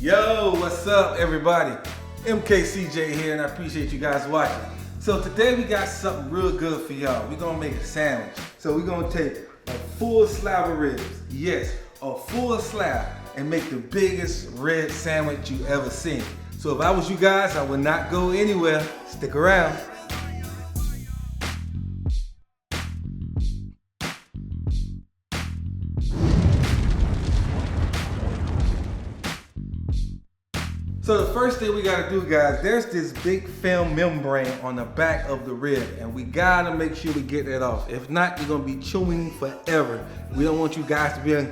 Yo, what's up everybody? MKCJ here and I appreciate you guys watching. So today we got something real good for y'all. We're gonna make a sandwich. So we're gonna take a full slab of ribs. Yes, a full slab, and make the biggest rib sandwich you ever seen. So if I was you guys, I would not go anywhere. Stick around. So the first thing we gotta do, guys, there's this big film membrane on the back of the rib, and we gotta make sure we get that off. If not, you're gonna be chewing forever. We don't want you guys to be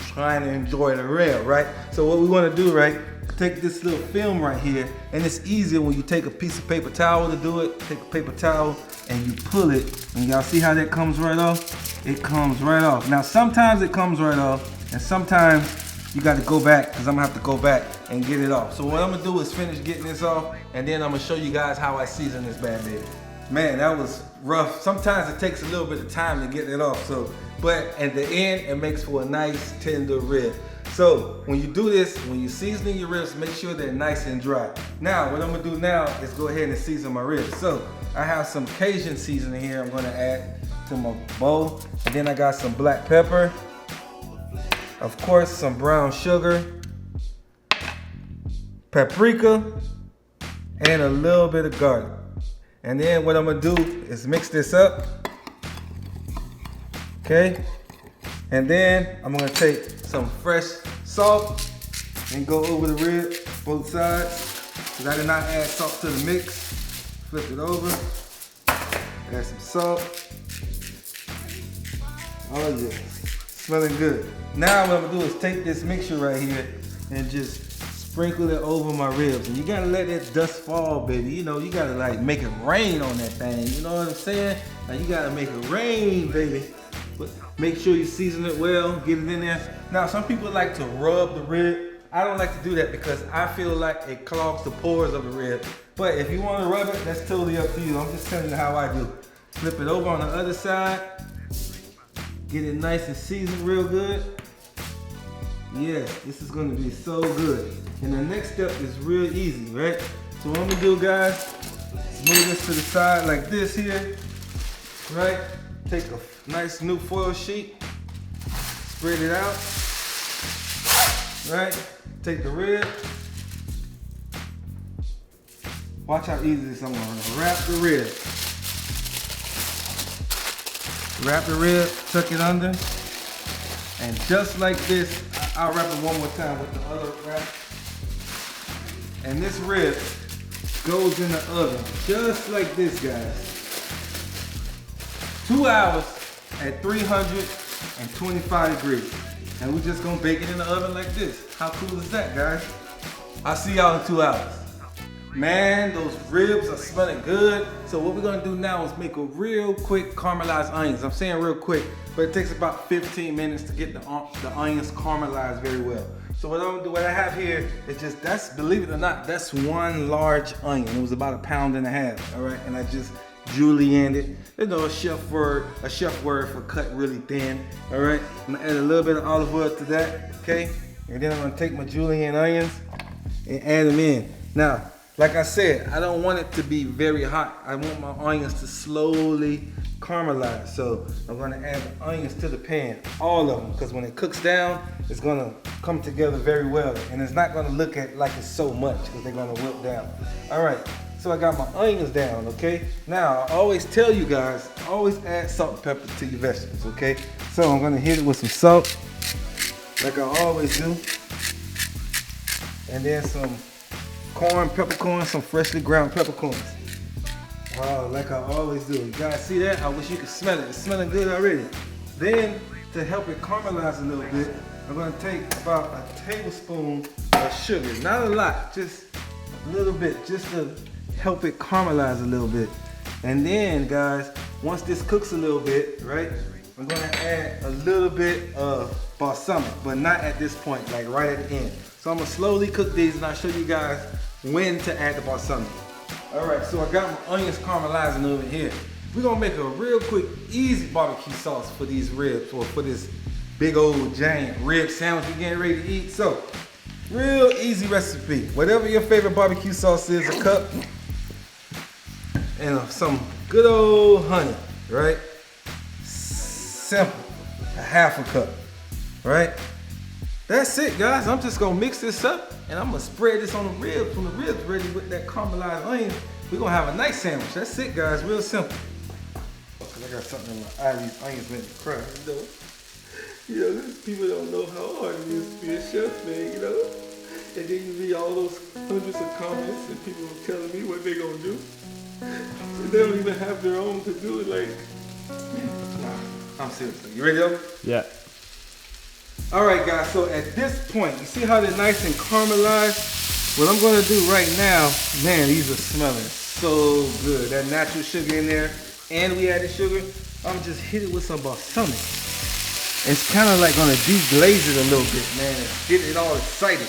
trying to enjoy the rib, right? So what we wanna do, right, take this little film right here, and it's easier when you take a piece of paper towel to do it. Take a paper towel and you pull it, and y'all see how that comes right off? It comes right off. Now sometimes it comes right off, and sometimes you got to go back, because I'm gonna have to go back and get it off. So what I'm gonna do is finish getting this off, and then I'm gonna show you guys how I season this bad baby. Man, that was rough. Sometimes it takes a little bit of time to get it off. But at the end, it makes for a nice tender rib. So when you do this, when you're seasoning your ribs, make sure they're nice and dry. Now, what I'm gonna do now is go ahead and season my ribs. So I have some Cajun seasoning here I'm gonna add to my bowl. And then I got some black pepper. Of course, some brown sugar, paprika, and a little bit of garlic. And then what I'm gonna do is mix this up, okay? And then I'm gonna take some fresh salt and go over the rib, both sides, because I did not add salt to the mix. Flip it over, add some salt. Oh yeah, smelling good. Now what I'm gonna do is take this mixture right here and just sprinkle it over my ribs. And you gotta let that dust fall, baby. You know, you gotta like make it rain on that thing. You know what I'm saying? Now you gotta make it rain, baby. But make sure you season it well, get it in there. Now some people like to rub the rib. I don't like to do that because I feel like it clogs the pores of the rib. But if you wanna rub it, that's totally up to you. I'm just telling you how I do. Flip it over on the other side. Get it nice and seasoned real good. Yes, this is gonna be so good. And the next step is real easy, right? So what I'm gonna do, guys, is move this to the side like this here, right? Take a nice new foil sheet, spread it out, right? Take the rib. Watch how easy this is. I'm gonna wrap the rib. Wrap the rib, tuck it under, and just like this, I'll wrap it one more time with the other wrap. And this rib goes in the oven, just like this, guys. 2 hours at 325 degrees. And we're just gonna bake it in the oven like this. How cool is that, guys? I'll see y'all in 2 hours. Man, those ribs are smelling good. So what we're gonna do now is make a real quick caramelized onions. I'm saying real quick, but it takes about 15 minutes to get the onions caramelized very well. So what I'm gonna do, what I have here is just, that's, believe it or not, that's one large onion. It was about 1.5 pounds, all right? And I just julienned it. You know, a chef word for cut really thin, all right? I'm gonna add a little bit of olive oil to that, okay? And then I'm gonna take my julienne onions and add them in. Now, like I said, I don't want it to be very hot. I want my onions to slowly caramelize. So I'm gonna add the onions to the pan, all of them, because when it cooks down, it's gonna come together very well. And it's not gonna look like it's so much, because they're gonna wilt down. All right, so I got my onions down, okay? Now, I always tell you guys, always add salt and pepper to your vegetables, okay? So I'm gonna hit it with some salt, like I always do. And then some peppercorn, some freshly ground peppercorns. Oh, like I always do. You guys see that? I wish you could smell it. It's smelling good already. Then, to help it caramelize a little bit, I'm gonna take about a tablespoon of sugar. Not a lot, just a little bit, just to help it caramelize a little bit. And then, guys, once this cooks a little bit, right, I'm gonna add a little bit of balsamic, but not at this point, like right at the end. So I'm gonna slowly cook these and I'll show you guys when to add the balsamic. All right, so I got my onions caramelizing over here. We're gonna make a real quick, easy barbecue sauce for these ribs, or for this big old giant rib sandwich we're getting ready to eat. So Real easy recipe. Whatever your favorite barbecue sauce is, a cup. And some good old honey, right? Simple. A half a cup, right? That's it, guys. I'm just gonna mix this up and I'm gonna spread this on the ribs. When the ribs ready with that caramelized onion, we're gonna have a nice sandwich. That's it, guys. Real simple. Cause I got something in my eye. These onions make me cry. People don't know how hard it is to be a chef, man. And then you read all those hundreds of comments and people telling me what they're gonna do. And they don't even have their own to do it. Like, nah, I'm serious. You ready, though? Yeah. All right, guys. So at this point, you see how they're nice and caramelized? What I'm gonna do right now, man, these are smelling so good. That natural sugar in there, and we added sugar. I'm just hit it with some balsamic. It's kind of like gonna deglaze it a little bit, man, and get it all excited.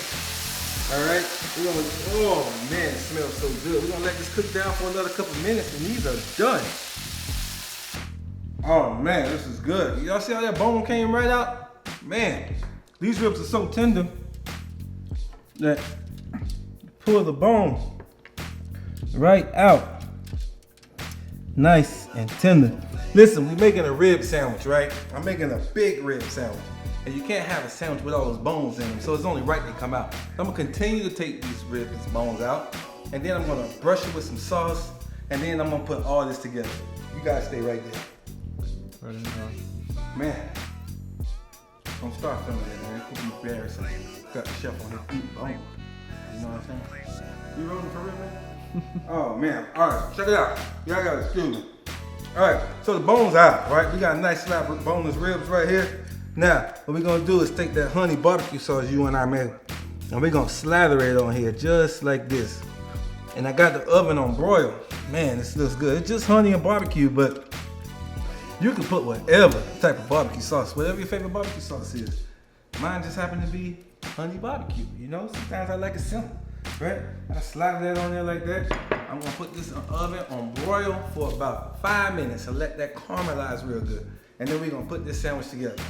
All right, we're gonna, oh man, it smells so good. We're gonna let this cook down for another couple minutes and these are done. Oh man, this is good. Y'all see how that bone came right out? Man, these ribs are so tender that pull the bone right out. Nice and tender. Listen, we're making a rib sandwich, right? I'm making a big rib sandwich. And you can't have a sandwich with all those bones in them, so it's only right they come out. I'm gonna continue to take these ribs, these bones out, and then I'm gonna brush it with some sauce, and then I'm gonna put all this together. You guys stay right there. Man, don't start filming it, man. It could be embarrassing. Got the chef on here eating bone. You know what I'm saying? You rolling for real, man? Oh man, all right, check it out. Y'all gotta excuse me. All right, so the bone's out, right? We got a nice slab of boneless ribs right here. Now, what we're gonna do is take that honey barbecue sauce you and I made, and we're gonna slather it on here just like this. And I got the oven on broil. Man, this looks good. It's just honey and barbecue, but you can put whatever type of barbecue sauce, whatever your favorite barbecue sauce is. Mine just happened to be honey barbecue, you know? Sometimes I like it simple, right? I slide that on there like that. I'm gonna put this in the oven on broil for about 5 minutes and let that caramelize real good. And then we're gonna put this sandwich together.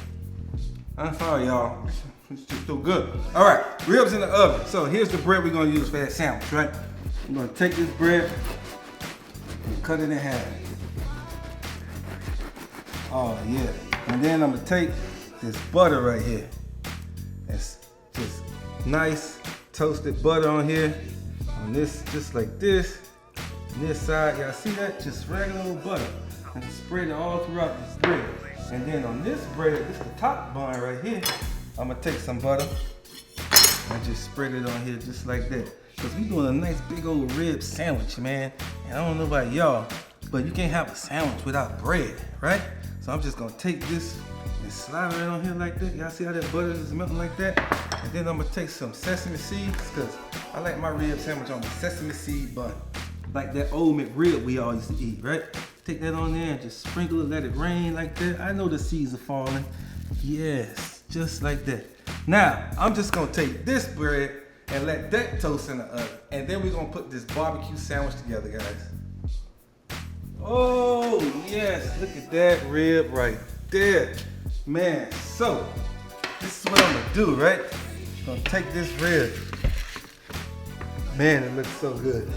I'm sorry, y'all. It's just too good. All right, ribs in the oven. So here's the bread we're gonna use for that sandwich, right? I'm gonna take this bread and cut it in half. Oh yeah. And then I'm gonna take this butter right here. It's just nice toasted butter on here. On this, just like this. On this side, y'all see that? Just regular old butter. And just spread it all throughout this bread. And then on this bread, this is the top bun right here. I'm gonna take some butter and just spread it on here just like that. Cause we doing a nice big old rib sandwich, man. And I don't know about y'all, but you can't have a sandwich without bread, right? So I'm just gonna take this and slide it on here like that. Y'all see how that butter is melting like that? And then I'm gonna take some sesame seeds, cause I like my rib sandwich on the sesame seed bun. Like that old McRib we all used to eat, right? Take that on there and just sprinkle it, let it rain like that. I know the seeds are falling. Yes, just like that. Now, I'm just gonna take this bread and let that toast in the oven. And then we're gonna put this barbecue sandwich together, guys. Oh, yes, look at that rib right there. Man, so, this is what I'm gonna do, right? I'm gonna take this rib. Man, it looks so good.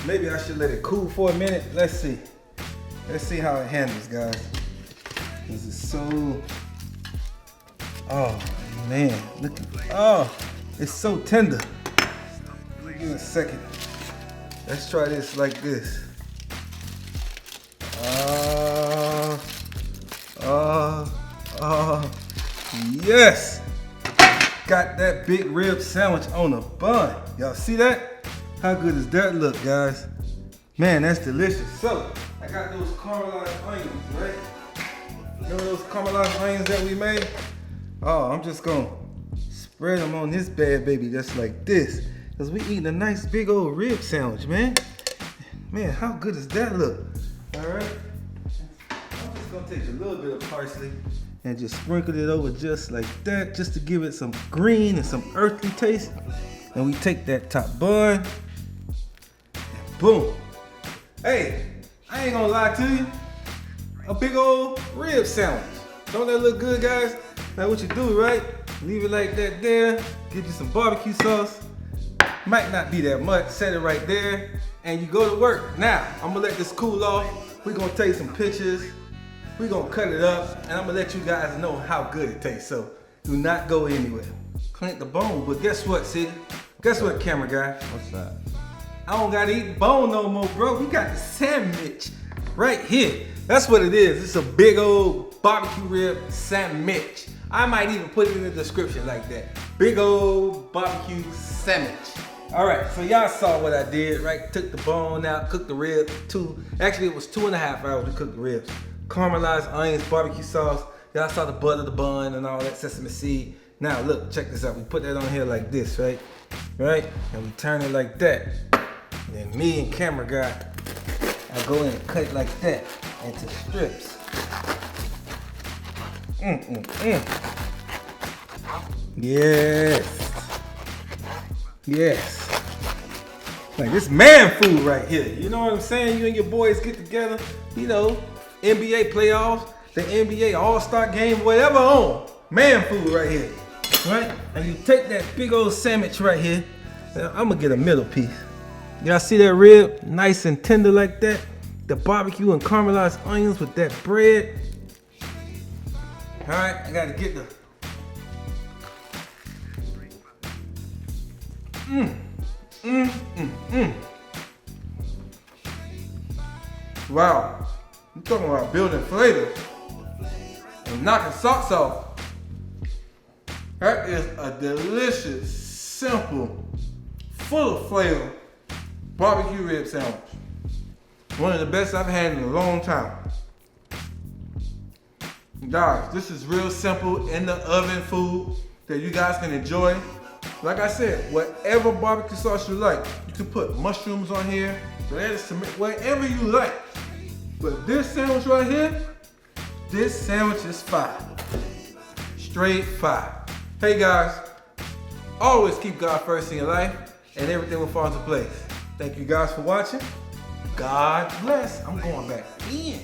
Maybe I should let it cool for a minute. Let's see. Let's see how it handles, guys. This is so, oh man, look at, oh, it's so tender. Give me a second. Let's try this like this. Yes! Got that big rib sandwich on a bun. Y'all see that? How good does that look, guys? Man, that's delicious. So, I got those caramelized onions, right? Remember those caramelized onions that we made? Oh, I'm just gonna spread them on this bad baby just like this. Cause we eating a nice big old rib sandwich, man. Man, how good does that look? All right. I'm just gonna take a little bit of parsley and just sprinkle it over just like that, just to give it some green and some earthly taste. And we take that top bun, and boom. Hey, I ain't gonna lie to you. A big old rib sandwich. Don't that look good, guys? Now what you do, right? Leave it like that there. Get you some barbecue sauce. Might not be that much. Set it right there. And you go to work. Now, I'm gonna let this cool off. We're gonna take some pictures. We're gonna cut it up. And I'm gonna let you guys know how good it tastes. So do not go anywhere. Clean the bone. But guess what, Seger? Guess what, camera guy? What's that? I don't gotta eat the bone no more, bro. We got the sandwich right here. That's what it is. It's a big old barbecue rib sandwich. I might even put it in the description like that. Big old barbecue sandwich. All right, so y'all saw what I did, right? Took the bone out, cooked the rib. Actually it was 2.5 hours to cook the ribs. Caramelized onions, barbecue sauce. Y'all saw the butter, the bun, and all that sesame seed. Now look, check this out. We put that on here like this, right? Right? And we turn it like that. And then me and camera guy, I go in and cut it like that into strips. Yes. Yes. Like this man food right here. You know what I'm saying? You and your boys get together, you know, NBA playoffs, the NBA All-Star game, whatever on. Man food right here. Right? And you take that big old sandwich right here. I'm gonna get a middle piece. Y'all see that rib? Nice and tender like that. The barbecue and caramelized onions with that bread. All right, I gotta get the. Wow, you talking about building flavor and knocking socks off. That is a delicious, simple, full of flavor barbecue rib sandwich. One of the best I've had in a long time. Guys, this is real simple in the oven food that you guys can enjoy. Like I said, whatever barbecue sauce you like, you can put mushrooms on here, lettuce, whatever you like. But this sandwich right here, this sandwich is fire. Straight fire. Hey guys, always keep God first in your life and everything will fall into place. Thank you guys for watching. God bless. I'm going back in.